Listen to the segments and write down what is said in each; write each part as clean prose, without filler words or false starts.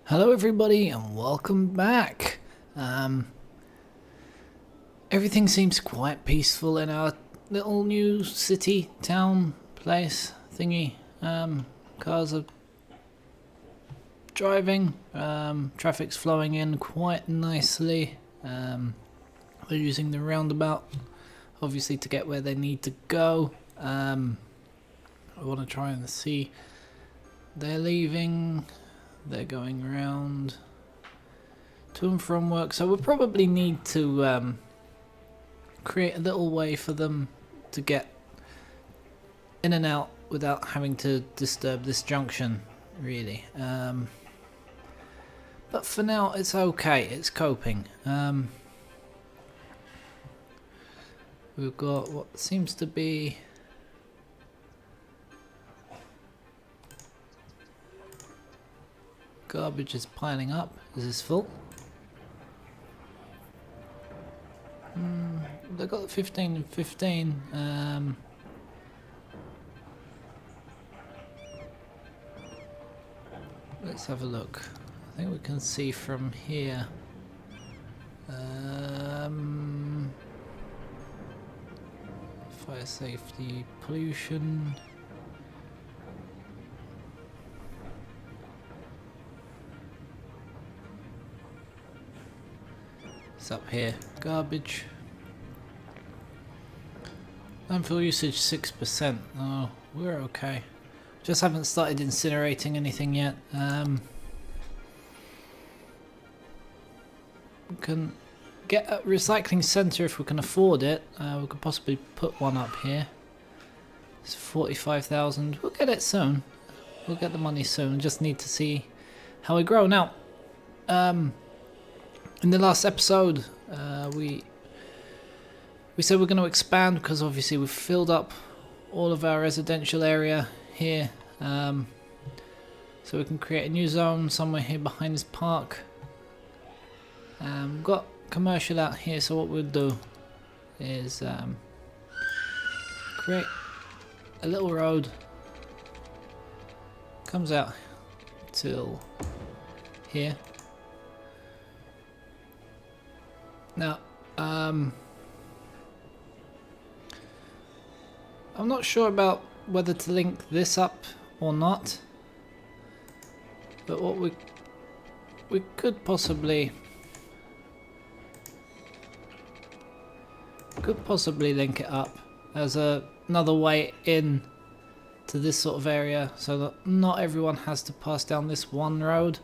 Hello everybody and welcome back. Everything seems quite peaceful in our little new city, town, place, thingy. Cars are driving, traffic's flowing in quite nicely. They're using the roundabout obviously to get where they need to go. I want to try and see. They're leaving. They're going around to and from work, so we'll probably need to create a little way for them to get in and out without having to disturb this junction, really. But for now, it's okay. It's coping. We've got what seems to be garbage is piling up. Is this full? They've got 15 and 15. Let's have a look. I think we can see from here. Fire safety, pollution. It's up here. Garbage. Landfill usage 6%. Oh, we're okay. Just haven't started incinerating anything yet. We can get a recycling centre if we can afford it. We could possibly put one up here. It's 45,000. We'll get it soon. We'll get the money soon. Just need to see how we grow. Now, in the last episode, we said we're going to expand because obviously we've filled up all of our residential area here. So we can create a new zone somewhere here behind this park. We've got commercial out here, so what we'll do is create a little road. Comes out till here. Now, I'm not sure about whether to link this up or not, but what we could possibly link it up as another way in to this sort of area, so that not everyone has to pass down this one road.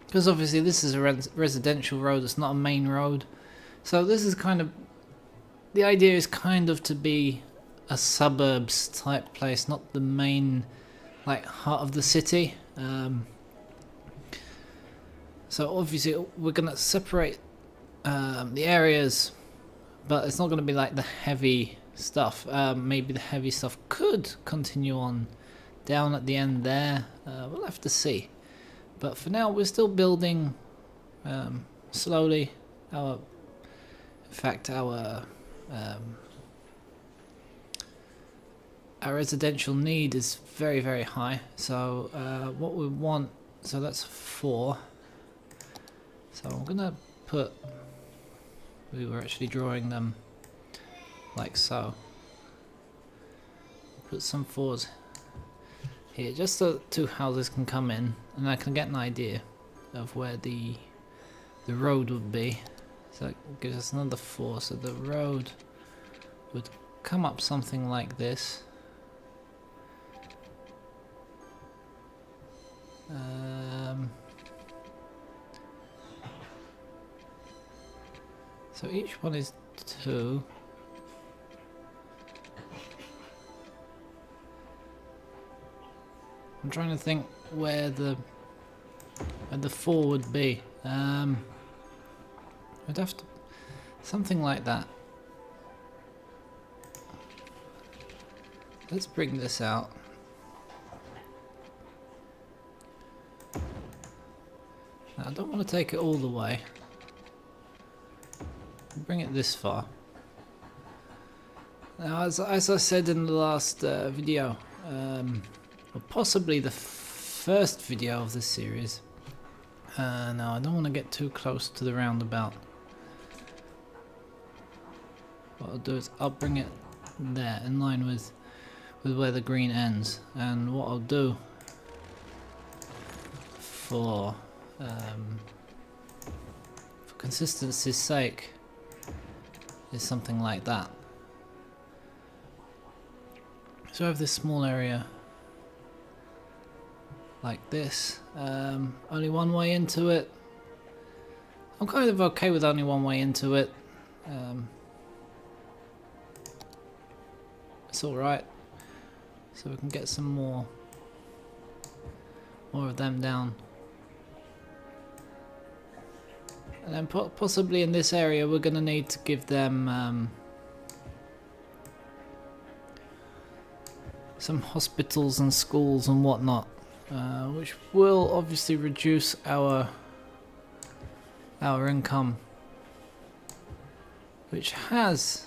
Because obviously this is a residential road, it's not a main road. So this is kind of, the idea is kind of to be a suburbs type place, not the main like heart of the city. So obviously we're going to separate the areas, but it's not going to be like the heavy stuff. Maybe the heavy stuff could continue on down at the end there. We'll have to see. But for now, we're still building slowly. Our residential need is very, very high. So what we want, so that's 4. So I'm gonna put. We were actually drawing them like so. Put some 4s here, just so 2 houses can come in, and I can get an idea of where the road would be. So it gives us another 4. So the road would come up something like this. So each one is 2. I'm trying to think where the 4 would be. I'd have to something like that. Let's bring this out. Now, I don't want to take it all the way. Bring it this far. Now, as I said in the last video, or possibly the first video of this series. Now I don't want to get too close to the roundabout. What I'll do is I'll bring it there in line with where the green ends, and what I'll do for consistency's sake is something like that. So I have this small area like this, only one way into it. I'm kind of okay with only one way into it. It's alright, so we can get some more of them down. And then possibly in this area we're going to need to give them some hospitals and schools and whatnot, which will obviously reduce our income, which has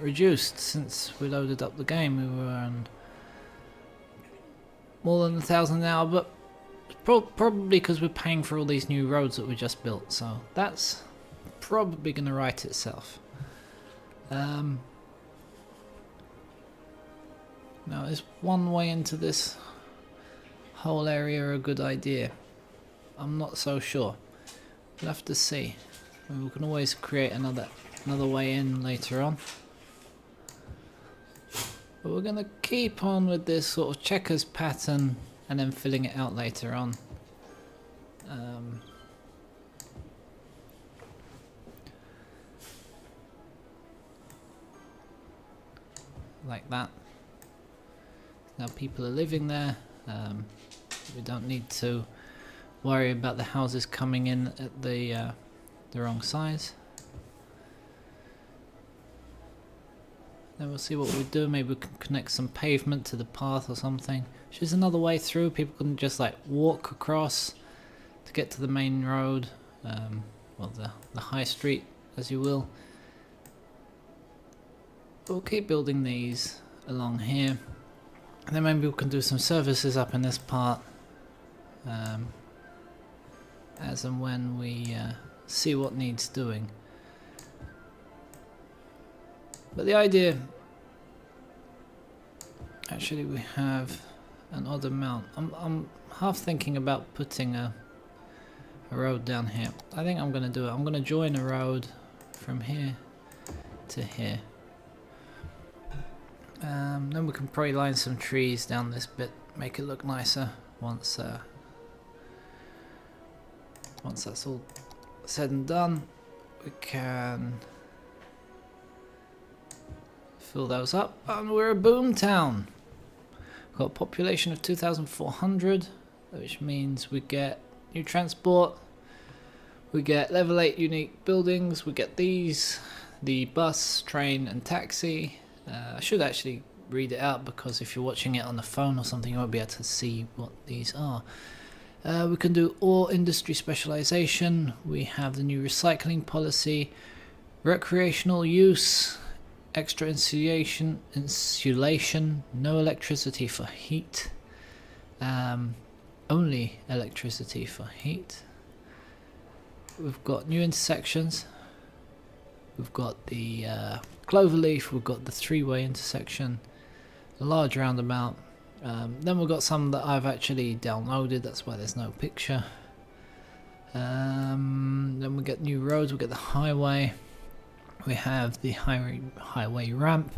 reduced since we loaded up the game. We were on more than 1,000 an hour, but probably because we're paying for all these new roads that we just built, so that's probably going to right itself. Now, is one way into this whole area a good idea? I'm not so sure. We'll have to see. We can always create another way in later on. But we're going to keep on with this sort of checkers pattern and then filling it out later on. Like that. Now people are living there. We don't need to worry about the houses coming in at the wrong size. Then we'll see what we do. Maybe we can connect some pavement to the path or something. Which is another way through. People can just like walk across to get to the main road. Well, the high street, as you will. We'll keep building these along here. And then maybe we can do some services up in this part. As and when we see what needs doing. But the idea, actually we have an odd amount. I'm half thinking about putting a road down here. I think I'm going to do it. I'm going to join a road from here to here. Then we can probably line some trees down this bit, make it look nicer once that's all said and done. We can fill those up, and we're a boom town. We've got a population of 2,400, which means we get new transport, we get level 8 unique buildings, we get these, the bus, train and taxi. I should actually read it out, because if you're watching it on the phone or something you won't be able to see what these are. We can do all industry specialization, we have the new recycling policy, recreational use, extra insulation, no electricity for heat, only electricity for heat. We've got new intersections, we've got the cloverleaf, we've got the three-way intersection, a large roundabout. Then we've got some that I've actually downloaded, that's why there's no picture. Then we get new roads, we get the highway. We have the highway ramp,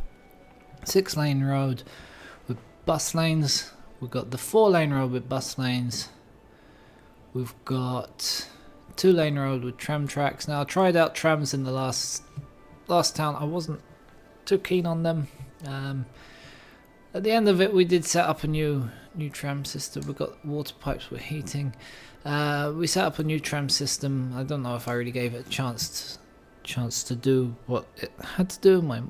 6-lane road with bus lanes. We've got the 4-lane road with bus lanes. We've got 2-lane road with tram tracks. Now I tried out trams in the last town. I wasn't too keen on them. At the end of it, we did set up a new tram system. We've got water pipes with heating. We set up a new tram system. I don't know if I really gave it a chance to do what it had to do. My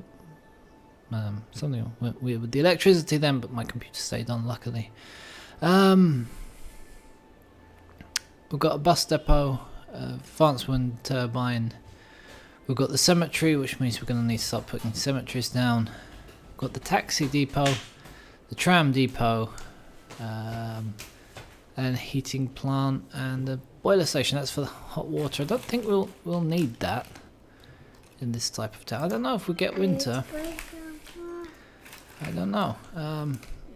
something went weird with the electricity then, but my computer stayed on luckily. We've got a bus depot, advanced wind turbine. We've got the cemetery, which means we're going to need to start putting cemeteries down. We've got the taxi depot, the tram depot, and heating plant and a boiler station. That's for the hot water. I don't think we'll need that in this type of town. I don't know if we get winter. I don't know.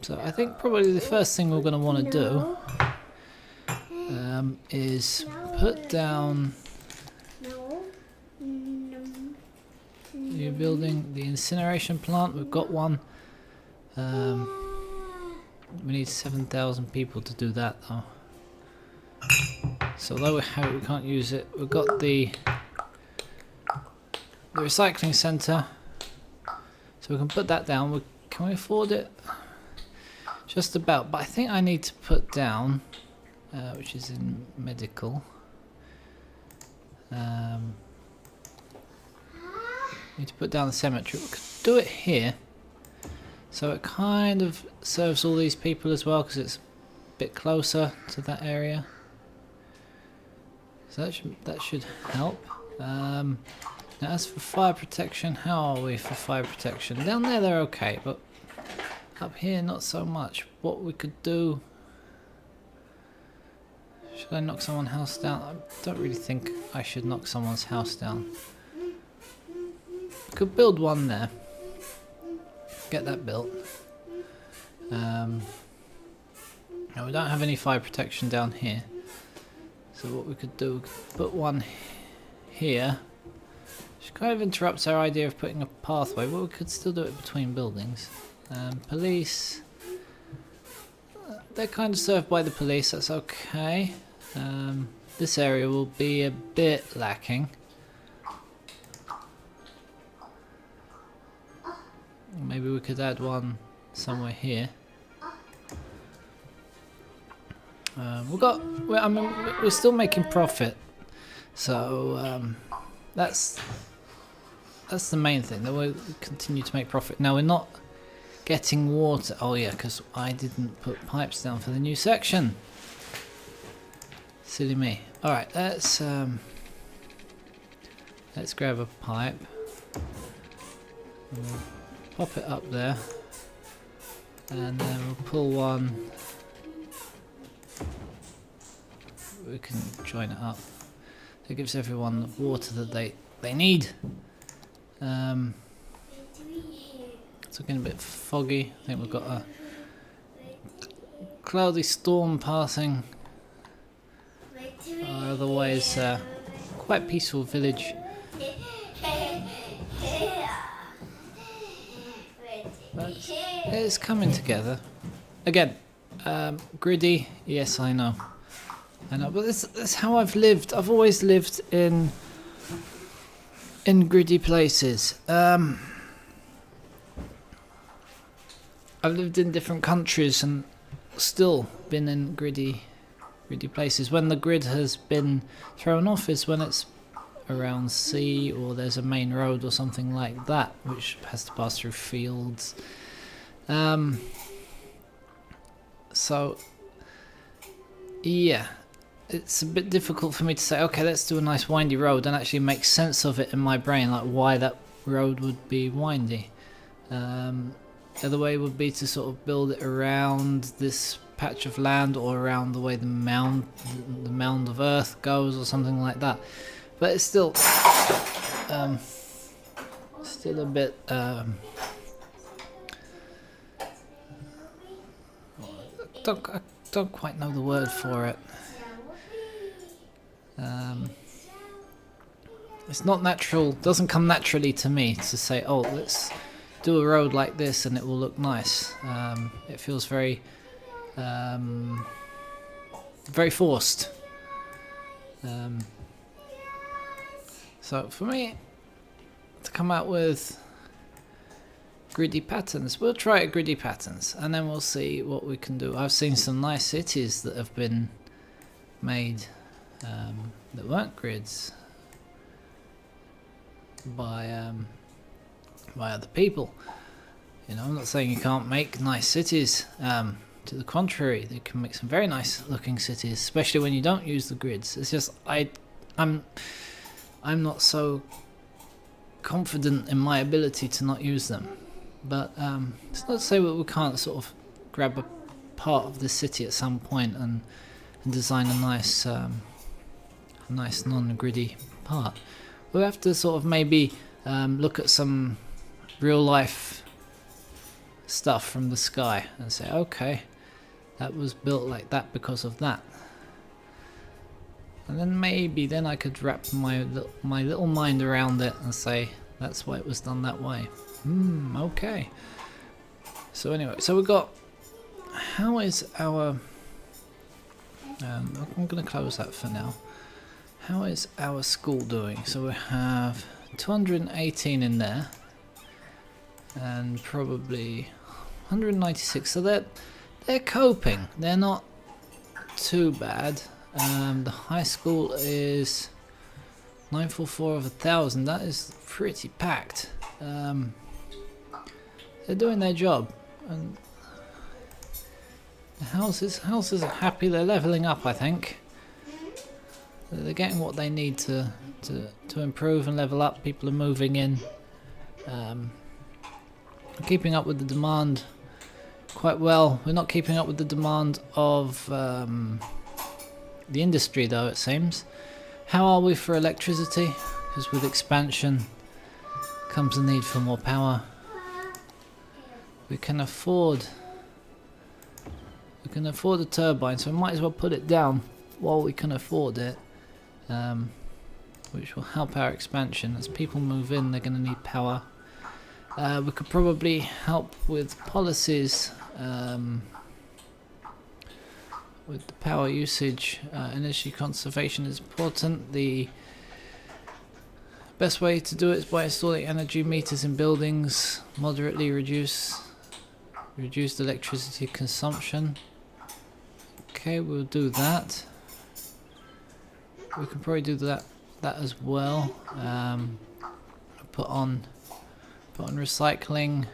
So I think probably the first thing we're going to want to do is put down. You're building the incineration plant. We've got one. We need 7,000 people to do that though. So although we have it, we can't use it. We've got the recycling centre, so we can put that down. Can we afford it? Just about. But I think I need to put down, which is in medical. Need to put down the cemetery. We could do it here, so it kind of serves all these people as well because it's a bit closer to that area. So that should help. Now as for fire protection, how are we for fire protection? Down there they're okay, but up here not so much. What we could do... Should I knock someone's house down? I don't really think I should knock someone's house down. Could build one there. Get that built. Now we don't have any fire protection down here. So what we could do, we could put one here. Which kind of interrupts our idea of putting a pathway, but we could still do it between buildings. Police. They're kind of served by the police, that's okay. This area will be a bit lacking. Maybe we could add one somewhere here. We're still making profit, so that's the main thing. That we continue to make profit. Now we're not getting water. Oh yeah, because I didn't put pipes down for the new section. Silly me. All right, let's grab a pipe. We'll pop it up there, and then we'll pull one. We can join it up. It gives everyone the water that they need. It's looking a bit foggy. I think we've got a cloudy storm passing. Otherwise, quite peaceful village. But it's coming together. Again, gritty. Yes, I know. But that's how I've lived. I've always lived in gritty places. I've lived in different countries and still been in gritty places. When the grid has been thrown off is when it's around sea or there's a main road or something like that, which has to pass through fields. So yeah. It's a bit difficult for me to say, okay, let's do a nice windy road and actually make sense of it in my brain, like why that road would be windy. The other way would be to sort of build it around this patch of land or around the way the mound of earth goes or something like that. But it's still a bit I don't quite know the word for it. It's not natural, doesn't come naturally to me to say, oh, let's do a road like this and it will look nice. It feels very forced. So for me to come out with gritty patterns, we'll try it gritty patterns and then we'll see what we can do. I've seen some nice cities that have been made that weren't grids by other people. You know, I'm not saying you can't make nice cities. To the contrary, they can make some very nice looking cities, especially when you don't use the grids. It's just I'm not so confident in my ability to not use them. But it's not to say that we can't sort of grab a part of the city at some point and design a nice non-gritty part. We'll have to sort of maybe look at some real life stuff from the sky and say, okay, that was built like that because of that. And then maybe then I could wrap my little mind around it and say, that's why it was done that way. Okay. So anyway, so we've got, how is our, I'm going to close that for now. How is our school doing? So we have 218 in there, and probably 196. So they're coping. They're not too bad. The high school is 944 of 1,000. That is pretty packed. They're doing their job, and the houses are happy. They're leveling up, I think. They're getting what they need to improve and level up. People are moving in, keeping up with the demand quite well. We're not keeping up with the demand of the industry, though, it seems. How are we for electricity? Because with expansion comes the need for more power. We can afford a turbine, so we might as well put it down while we can afford it, which will help our expansion. As people move in, they're going to need power. We could probably help with policies, with the power usage. Energy conservation is important. The best way to do it is by installing energy meters in buildings, moderately reduced electricity consumption. Okay, we'll do that. We can probably do that as well. Put on recycling.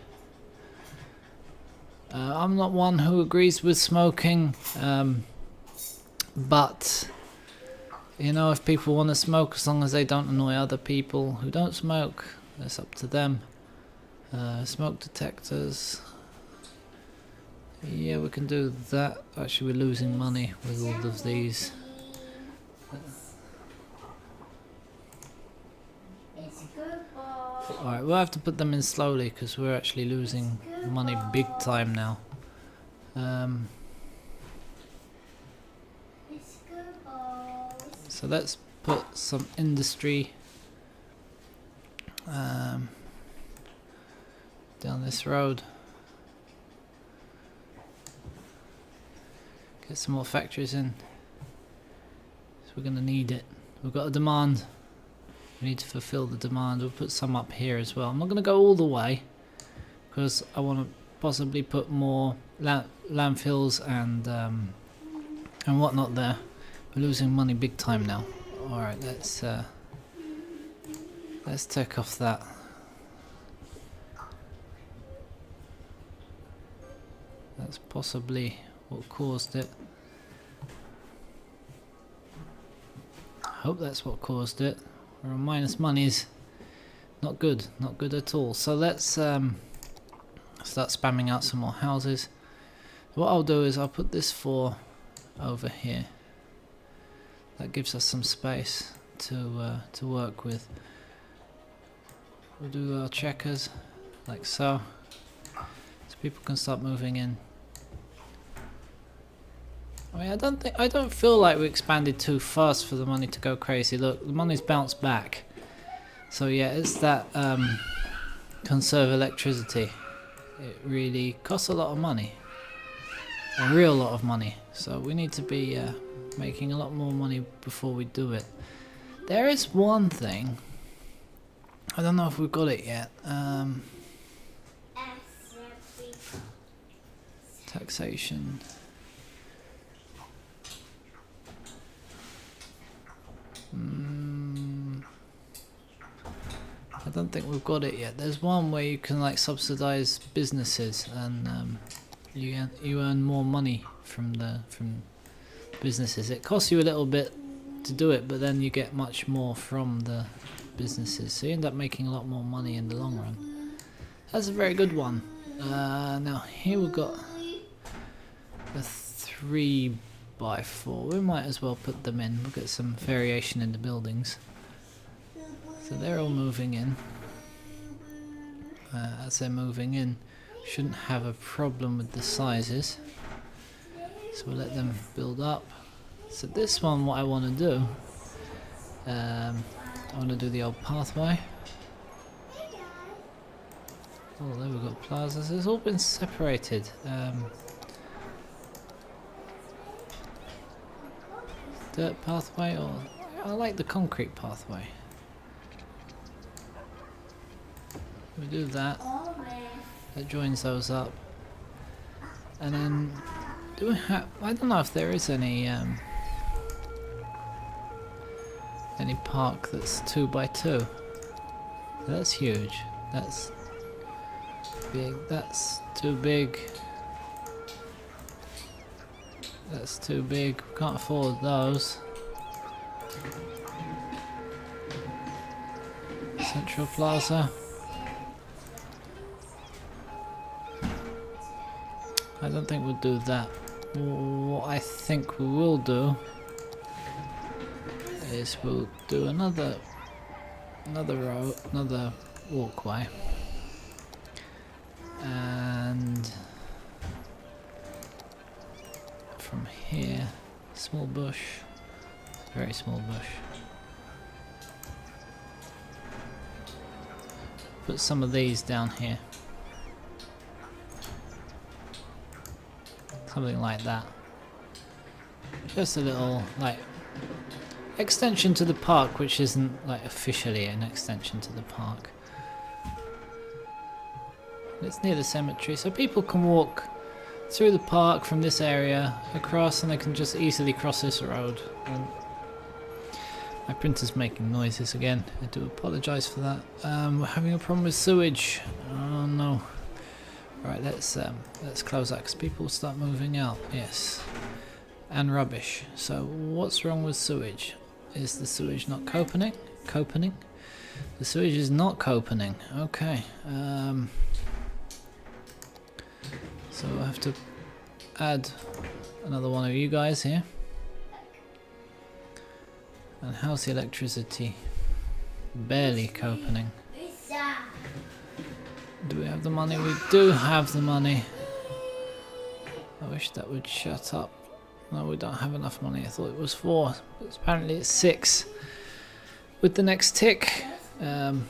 I'm not one who agrees with smoking, but you know, if people want to smoke, as long as they don't annoy other people who don't smoke, that's up to them. Smoke detectors. Yeah, we can do that. Actually, we're losing money with all of these. Alright, we'll have to put them in slowly because we're actually losing money big time now. So let's put some industry down this road. Get some more factories in. So we're going to need it. We've got a demand. We need to fulfill the demand. We'll put some up here as well. I'm not going to go all the way because I want to possibly put more landfills and whatnot there. We're losing money big time now. All right, let's take off that. That's possibly what caused it. I hope that's what caused it. We're on minus monies. Not good at all. So let's start spamming out some more houses. What I'll do is I'll put this 4 over here. That gives us some space to work with. We'll do our checkers like so people can start moving in. I mean, I don't feel like we expanded too fast for the money to go crazy. Look, the money's bounced back. So yeah, it's that conserve electricity. It really costs a lot of money, a real lot of money. So we need to be making a lot more money before we do it. There is one thing. I don't know if we've got it yet. Taxation. I don't think we've got it yet. There's one where you can like subsidize businesses and you earn more money from businesses. It costs you a little bit to do it, but then you get much more from the businesses, so you end up making a lot more money in the long run. That's a very good one. Now here we've got a 3x4. We might as well put them in. We'll get some variation in the buildings. So they're all moving in. As they're moving in, shouldn't have a problem with the sizes. So we'll let them build up. So this one, what I want to do, I want to do the old pathway. Oh, there we've got plazas. It's all been separated. Dirt pathway, or I like the concrete pathway. We do that. That joins those up. And then, do we have? I don't know if there is any park that's 2x2. That's huge. That's big. That's too big. That's too big. Can't afford those. Central Plaza. I don't think we'll do that. What I think we will do is we'll do another road, another walkway, and from here, small bush, very small bush. Put some of these down here. Something like that. Just a little, like, extension to the park, which isn't, like, officially an extension to the park. It's near the cemetery, so people can walk through the park from this area across, and they can just easily cross this road. And my printer's making noises again. I do apologise for that. We're having a problem with sewage. Oh no. Right, let's close that because people will start moving out. Yes, and rubbish. So what's wrong with sewage? Is the sewage not copening? The sewage is not copening. Okay. So I have to add another one of you guys here. And how's the electricity? Barely copening. Do we have the money? We do have the money. I wish that would shut up. No, we don't have enough money. I thought it was 4, but apparently it's 6. With the next tick, we'll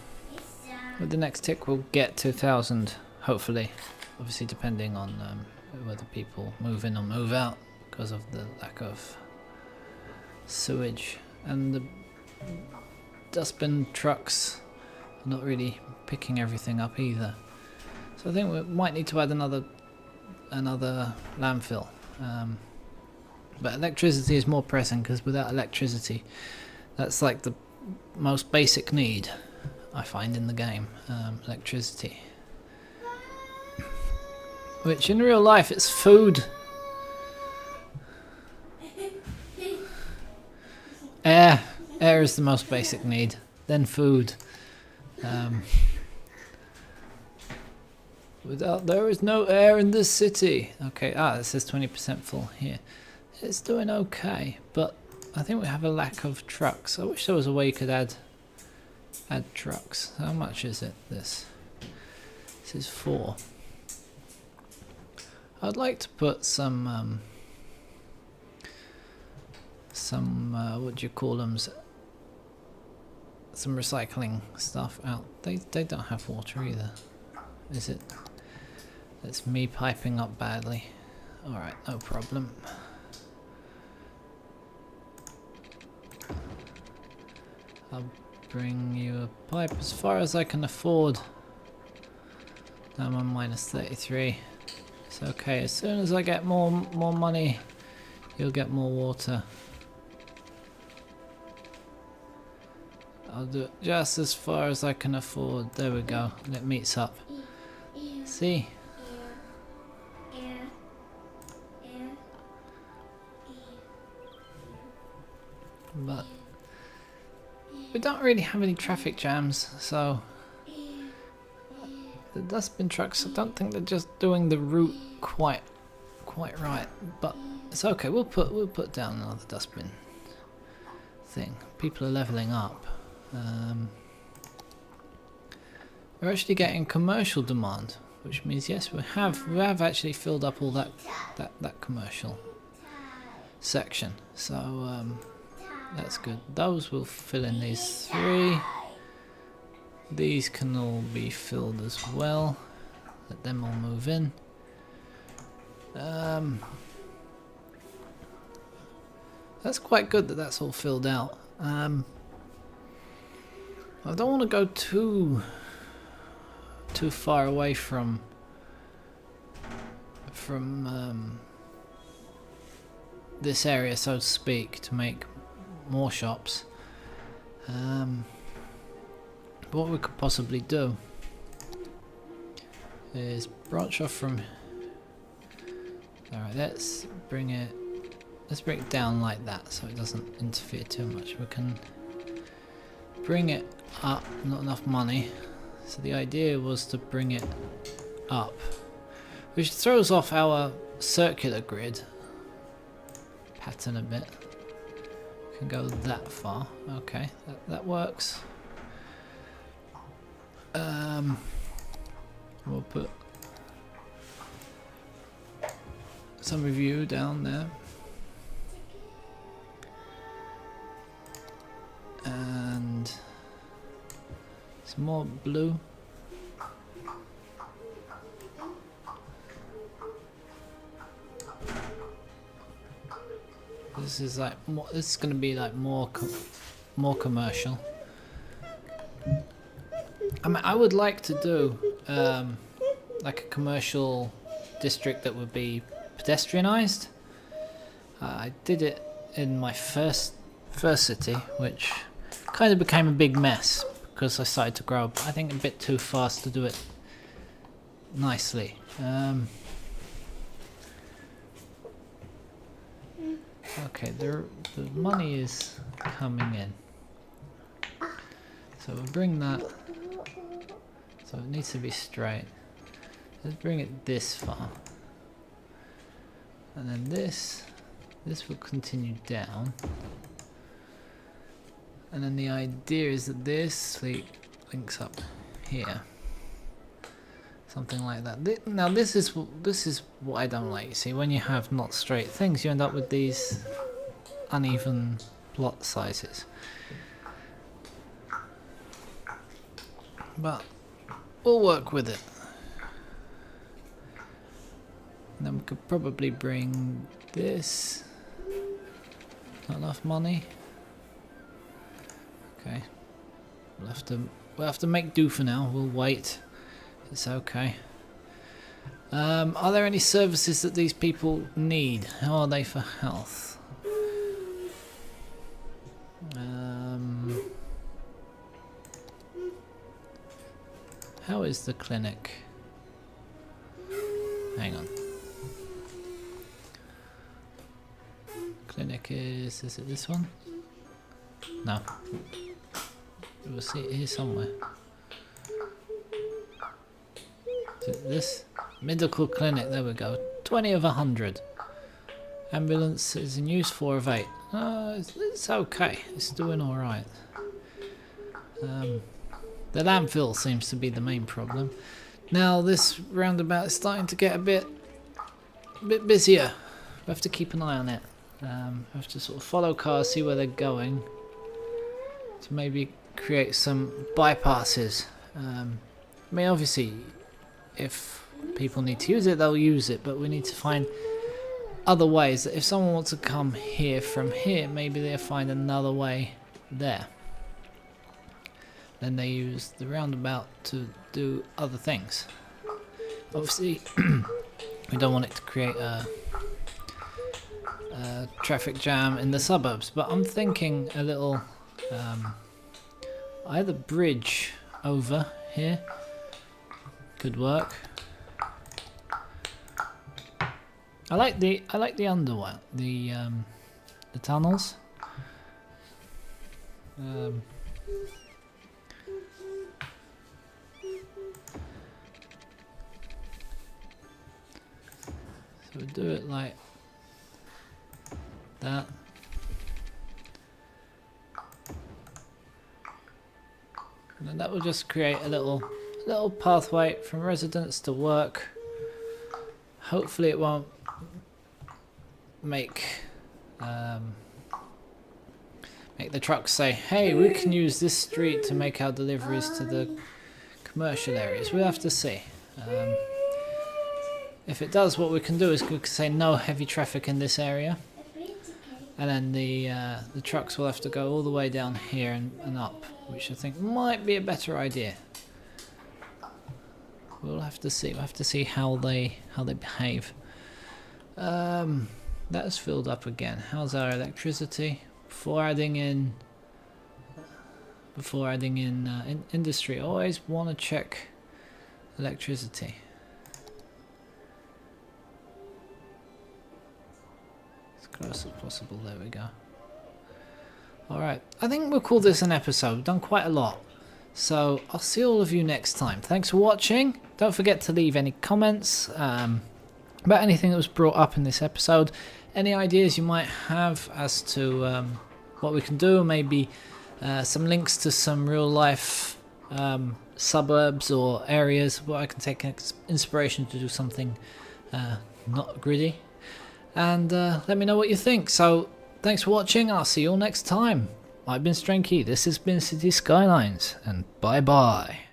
get to 1,000, hopefully. Obviously, depending on whether people move in or move out because of the lack of sewage, and the dustbin trucks are not really picking everything up either. So I think we might need to add another landfill. But electricity is more pressing because without electricity, that's like the most basic need I find in the game. Electricity. Which in real life it's food. Air is the most basic need. Then food. Without there is no air in this city. Okay, it says 20% full here. It's doing okay, but I think we have a lack of trucks. I wish there was a way you could add trucks. How much is it? This is 4. I'd like to put some what do you call them? Some recycling stuff out. They don't have water either. Is it? It's me piping up badly. Alright, no problem. I'll bring you a pipe as far as I can afford. Now I'm on minus 33. It's okay, as soon as I get more money, you'll get more water. I'll do it just as far as I can afford. There we go, and it meets up. See? But we don't really have any traffic jams, so the dustbin trucks, I don't think they're just doing the route quite quite right, but it's okay. We'll put down another dustbin thing. People are leveling up. We're actually getting commercial demand, which means yes, we have actually filled up all that commercial section. So that's good. Those will fill in these 3. These can all be filled as well. Let them all move in. That's quite good that that's all filled out. I don't want to go too far away from this area, so to speak, to make more shops. What we could possibly do is branch off from. Alright, let's bring it down like that so it doesn't interfere too much. We can bring it up, not enough money. So the idea was to bring it up, which throws off our circular grid pattern a bit. We can go that far. Okay, that works. We'll put some of you down there. And some more blue. This is like more, this is going to be like more commercial. I mean, I would like to do like a commercial district that would be pedestrianized. I did it in my first city, which kind of became a big mess because I started to grow up, I think, a bit too fast to do it nicely. Okay, the money is coming in, so we'll bring that. So it needs to be straight. Let's bring it this far, and then this will continue down. And then the idea is that this links up here, something like that. Now this is what I don't like. You see, when you have not straight things, you end up with these uneven plot sizes. But we'll work with it. And then we could probably bring this. Not enough money. Okay, we'll have to make do for now. We'll wait. It's okay. Are there any services that these people need? How are they for health? How is the clinic? Hang on. Clinic is it this one? No. We'll see it here somewhere. This medical clinic, there we go. 20 of 100. Ambulance is in use, 4 of 8. It's okay. It's doing alright. The landfill seems to be the main problem. Now this roundabout is starting to get a bit busier. We have to keep an eye on it. We have to sort of follow cars, see where they're going, to maybe create some bypasses. I mean, obviously, if people need to use it, they'll use it, but we need to find other ways. That if someone wants to come here from here, maybe they'll find another way there. Then they use the roundabout to do other things. Obviously, we don't want it to create a traffic jam in the suburbs, but I'm thinking a little either bridge over here could work. I like the underworld, the tunnels. So we'll do it like that. And then that will just create a little pathway from residence to work. Hopefully it won't make the trucks say, hey, we can use this street to make our deliveries to the commercial areas. We'll have to see. If it does, what we can do is we can say no heavy traffic in this area, and then the trucks will have to go all the way down here and up, which I think might be a better idea. We'll have to see. We'll have to see how they behave. That's filled up again. How's our electricity? Before adding in industry, I always want to check electricity. As close as possible. There we go. Alright, I think we'll call this an episode. We've done quite a lot. So I'll see all of you next time. Thanks for watching. Don't forget to leave any comments about anything that was brought up in this episode. Any ideas you might have as to what we can do, maybe some links to some real life suburbs or areas where I can take inspiration to do something not gritty. And let me know what you think. So thanks for watching. I'll see you all next time. I've been Stranky. This has been City Skylines, and bye bye.